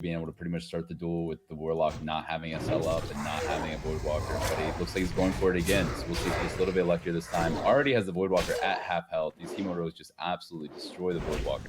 being able to pretty much start the duel with the Warlock not having a sell up and not having a Voidwalker, but it looks like he's going for it again. So we'll see if he's a little bit luckier this time. Already has the Voidwalker at half health. These Hemo Rows just absolutely destroy the Voidwalker.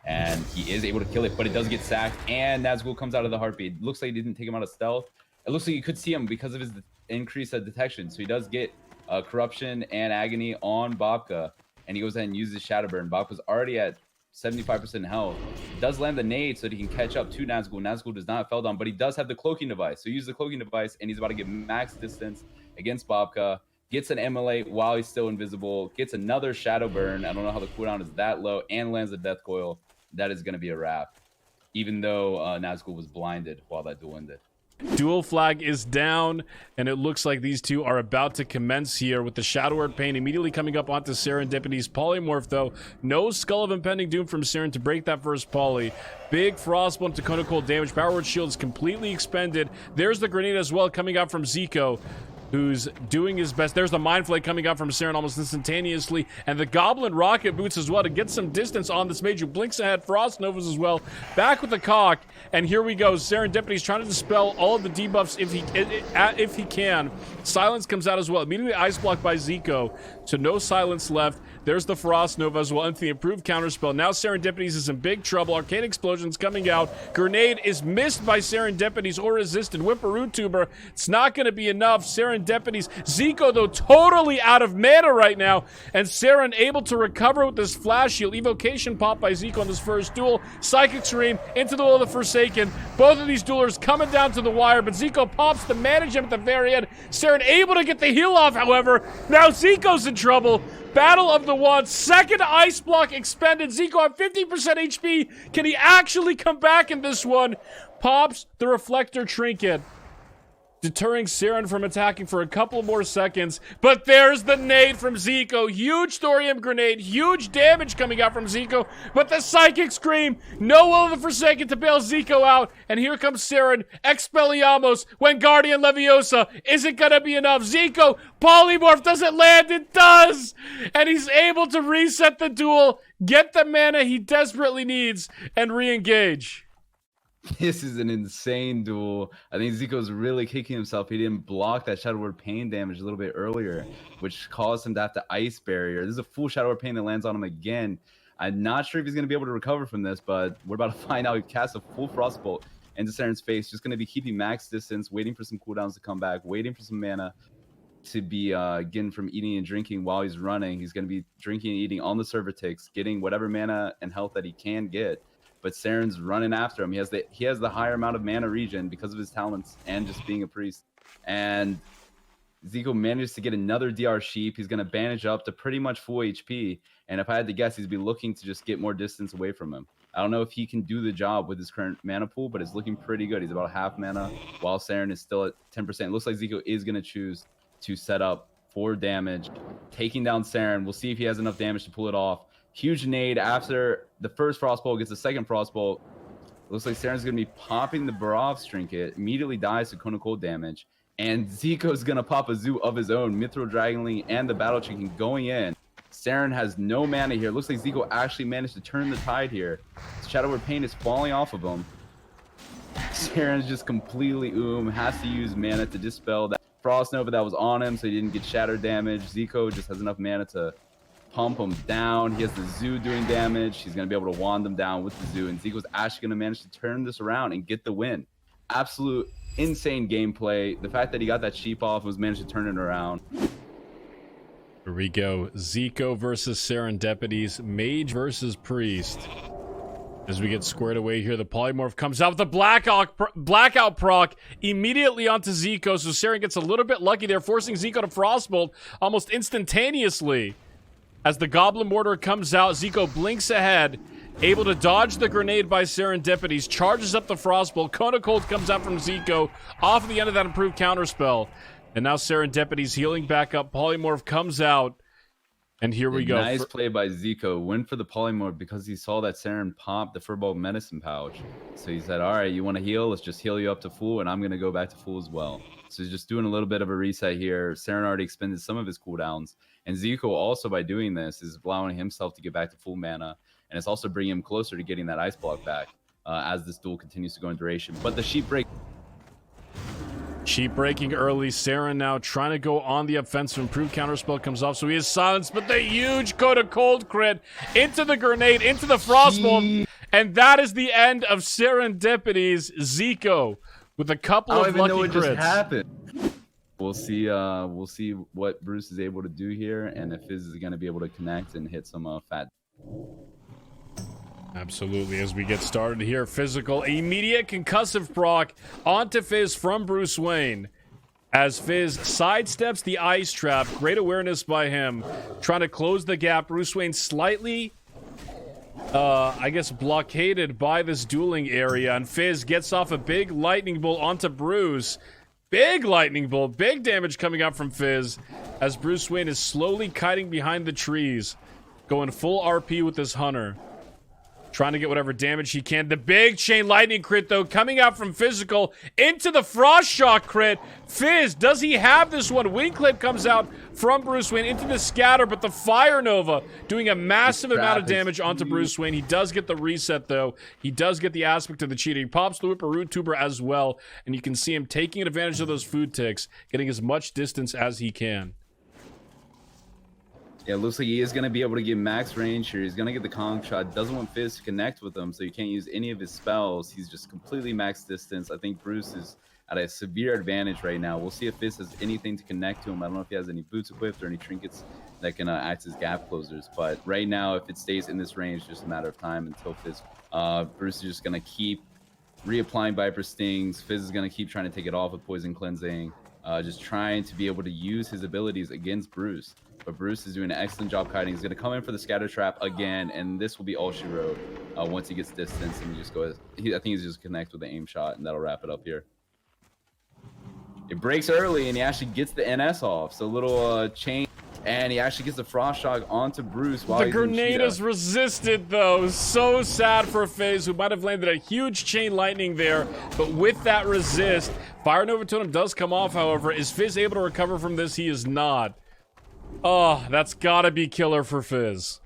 And he is able to kill it, but it does get sacked, and Nazgul comes out of the heartbeat. It looks like he didn't take him out of stealth. It looks like you could see him because of his increase of detection. So he does get Corruption and Agony on Babka, and he goes ahead and uses Shadow Burn. Babka's already at 75% health. Does land the nade so that he can catch up to Nazgul. Nazgul does not have fell down, but he does have the cloaking device. So he uses the cloaking device, and he's about to get max distance against Babka. Gets an MLA while he's still invisible. Gets another Shadow Burn. I don't know how the cooldown is that low, and lands a Death Coil. That is going to be a wrap, even though Nazgul was blinded while that duel ended. Duel flag is down, and it looks like these two are about to commence here with the Shadow Word Pain immediately coming up onto Serendipity's Polymorph, though. No Skull of Impending Doom from Seren to break that first poly. Big Frostbolt to Kona Cold damage. Power Word Shield is completely expended. There's the grenade as well coming out from Zico, who's doing his best. There's the Mind Flake coming out from Seren almost instantaneously, and the Goblin Rocket Boots as well to get some distance on this Mage who blinks ahead. Frost Novas as well. Back with the cock, and here we go. Serendipity's trying to dispel all of the debuffs if he can. Silence comes out as well. Immediately Ice Block by Zico, so no silence left. There's the Frost Nova as well into the improved counterspell. Now Serendipity's is in big trouble. Arcane Explosion's coming out. Grenade is missed by Serendipity's or resisted. Whipperoo Tuber, it's not going to be enough. Serendipity's Zico, though, totally out of mana right now. And Seren able to recover with this Flash Shield. Evocation pop by Zico on this first duel. Psychic Scream into the will of the Forsaken. Both of these duelers coming down to the wire, but Zico pops to manage him at the very end. Seren able to get the heal off, however. Now Zico's in trouble. Battle of the Wands, second Ice Block expended. Zico at 50% HP. Can he actually come back in this one? Pops the Reflector Trinket, deterring Seren from attacking for a couple more seconds. But there's the nade from Zico. Huge Thorium Grenade. Huge damage coming out from Zico. But the Psychic Scream. No will of the Forsaken to bail Zico out. And here comes Seren. Expelliarmus. Wingardium Leviosa. Is it going to be enough? Zico. Polymorph. Does it land? It does. And he's able to reset the duel. Get the mana he desperately needs. And re-engage. This is an insane duel. I think Zico's really kicking himself. He didn't block that Shadow Word Pain damage a little bit earlier, which caused him to have to Ice Barrier. This is a full Shadow Word Pain that lands on him again. I'm not sure if he's going to be able to recover from this, but we're about to find out. He casts a full Frostbolt into Seren's face. Just going to be keeping max distance, waiting for some cooldowns to come back, waiting for some mana to be getting from eating and drinking while he's running. He's going to be drinking and eating on the server ticks, getting whatever mana and health that he can get. But Seren's running after him. He has the higher amount of mana regen because of his talents and just being a priest. And Zico manages to get another DR Sheep. He's going to bandage up to pretty much full HP. And if I had to guess, he'd be looking to just get more distance away from him. I don't know if he can do the job with his current mana pool, but it's looking pretty good. He's about half mana while Seren is still at 10%. It looks like Zico is going to choose to set up for damage, taking down Seren. We'll see if he has enough damage to pull it off. Huge nade after the first Frostbolt, gets the second Frostbolt. Looks like Seren's going to be popping the Barov's Trinket. Immediately dies to Kona Cold damage. And Zico's going to pop a Zoo of his own. Mithril Dragonling and the Battle Trinket going in. Seren has no mana here. Looks like Zico actually managed to turn the tide here. Shadow Word Pain is falling off of him. Seren's just completely has to use mana to dispel that Frost Nova that was on him so he didn't get shatter damage. Zico just has enough mana to pump him down. He has the Zoo doing damage. He's going to be able to wand them down with the Zoo. And Zico's actually going to manage to turn this around and get the win. Absolute insane gameplay. The fact that he got that sheep off was managed to turn it around. Here we go. Zico versus Serendipity's Mage versus Priest. As we get squared away here, the Polymorph comes out with the Blackout proc immediately onto Zico. So Seren gets a little bit lucky there, forcing Zico to Frostbolt almost instantaneously. As the Goblin Mortar comes out, Zico blinks ahead, able to dodge the grenade by Serendipity's, charges up the Frostbolt. Kona Cold comes out from Zico off of the end of that improved counterspell. And now Serendipity's healing back up. Polymorph comes out. And here we go. Nice play by Zico. Went for the Polymorph because he saw that Seren pop the Furball Medicine Pouch. So he said, all right, you want to heal? Let's just heal you up to full, and I'm going to go back to full as well. So he's just doing a little bit of a reset here. Seren already expended some of his cooldowns. And Zico also, by doing this, is allowing himself to get back to full mana. And it's also bringing him closer to getting that Ice Block back. as this duel continues to go in duration. But the sheep break. Sheep breaking early. Saren now trying to go on the offensive. Improved counterspell comes off, so he is silenced. But the huge Coda Cold crit into the grenade, into the frostbolt. And that is the end of Serendipity's Zico with a couple of lucky crits. I don't even know what just happened. We'll see what Bruce is able to do here, and if Fizz is going to be able to connect and hit some fat. Absolutely. As we get started here, physical, immediate concussive proc onto Fizz from Bruce Wayne. As Fizz sidesteps the ice trap, great awareness by him, trying to close the gap. Bruce Wayne slightly, I guess, blockaded by this dueling area, and Fizz gets off a big lightning bolt onto Bruce. Big lightning bolt, big damage coming out from Fizz, as Bruce Wayne is slowly kiting behind the trees, going full RP with this Hunter. Trying to get whatever damage he can. The big chain lightning crit, though, coming out from physical into the frost shock crit. Fizz, does he have this one? Wing clip comes out from Bruce Wayne into the scatter, but the Fire Nova doing a massive amount of damage onto Bruce Wayne. He does get the reset, though. He does get the aspect of the cheating. He pops the Whipper Root Tuber as well, and you can see him taking advantage of those food ticks, getting as much distance as he can. Yeah, it looks like he is going to be able to get max range here. He's going to get the Kong shot. Doesn't want Fizz to connect with him, so he can't use any of his spells. He's just completely max distance. I think Bruce is at a severe advantage right now. We'll see if Fizz has anything to connect to him. I don't know if he has any boots equipped or any trinkets that can act as gap closers. But right now, if it stays in this range, just a matter of time until Fizz. Bruce is just going to keep reapplying Viper Stings. Fizz is going to keep trying to take it off with Poison Cleansing. Just trying to be able to use his abilities against Bruce. But Bruce is doing an excellent job kiting. He's going to come in for the scatter trap again, and this will be all she wrote once he gets distance. And he just goes, I think he's just connect with the aim shot, and that'll wrap it up here. It breaks early, and he actually gets the NS off. So a little chain, and he actually gets the frost shock onto Bruce while the grenade is resisted, though. So sad for Fizz, who might have landed a huge chain lightning there. But with that resist, Fire Nova Totem does come off, however. Is Fizz able to recover from this? He is not. Oh, that's gotta be killer for Fizz.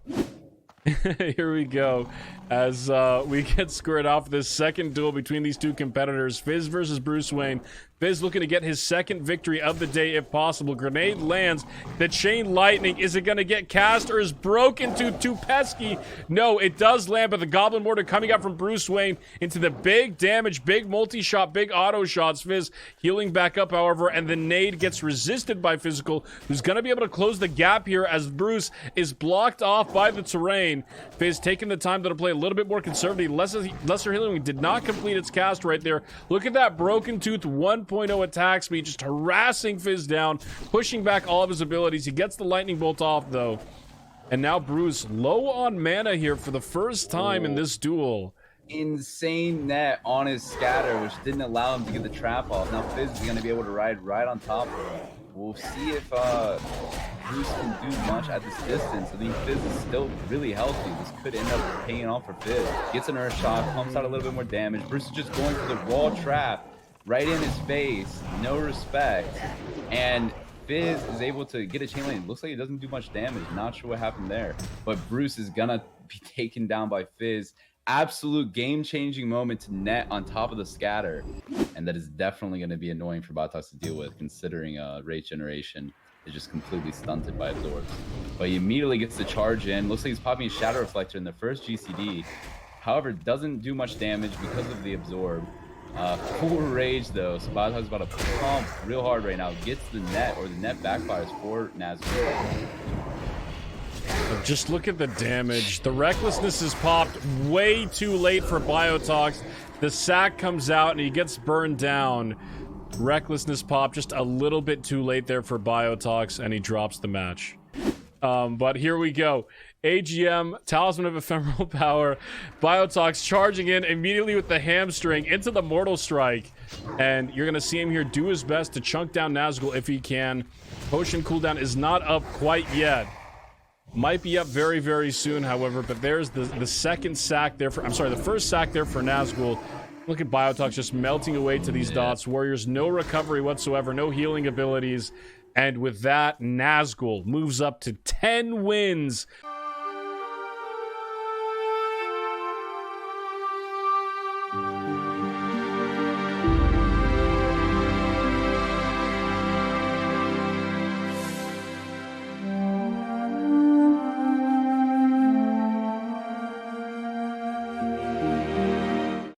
Here we go. As we get squared off this second duel between these two competitors. Fizz versus Bruce Wayne. Fizz looking to get his second victory of the day if possible. Grenade lands. The chain lightning. Is it going to get cast or is broken too pesky? No, it does land, but the Goblin Mortar coming out from Bruce Wayne into the big damage, big multi-shot, big auto shots. Fizz healing back up, however, and the nade gets resisted by Physical, who's going to be able to close the gap here as Bruce is blocked off by the terrain. Fizz taking the time to play a little bit more conservative. Lesser Healing did not complete its cast right there. Look at that Broken Tooth 1.0 attack speed, just harassing Fizz down, pushing back all of his abilities. He gets the lightning bolt off, though. And now Bruce low on mana here for the first time in this duel. Insane net on his scatter, which didn't allow him to get the trap off. Now Fizz is going to be able to ride right on top of him. We'll see if Bruce can do much at this distance. I think Fizz is still really healthy. This could end up paying off for Fizz. Gets an earth shot, pumps out a little bit more damage. Bruce is just going for the raw trap right in his face. No respect. And Fizz is able to get a chain lane. Looks like it doesn't do much damage. Not sure what happened there. But Bruce is going to be taken down by Fizz. Absolute game-changing moment to net on top of the scatter, and that is definitely going to be annoying for Biotox to deal with, considering rate generation is just completely stunted by absorbs. But he immediately gets the charge in. Looks like he's popping a Shadow Reflector in the first GCD. However, doesn't do much damage because of the absorb. Full rage though, so Biotox is about to pump real hard right now. Gets the net, or the net backfires for Nazgul. Just look at the damage. The recklessness is popped way too late for Biotox. The sack comes out and he gets burned down. Recklessness popped just a little bit too late there for Biotox, and he drops the match. But here we go. AGM, Talisman of Ephemeral Power. Biotox charging in immediately with the hamstring into the Mortal Strike. And you're going to see him here do his best to chunk down Nazgul if he can. Potion cooldown is not up quite yet. Might be up very, very soon, however, but there's the second sack there for, I'm sorry, the first sack there for Nazgul. Look at Biotox just melting away to these dots. Warriors, no recovery whatsoever, no healing abilities. And with that, Nazgul moves up to 10 wins.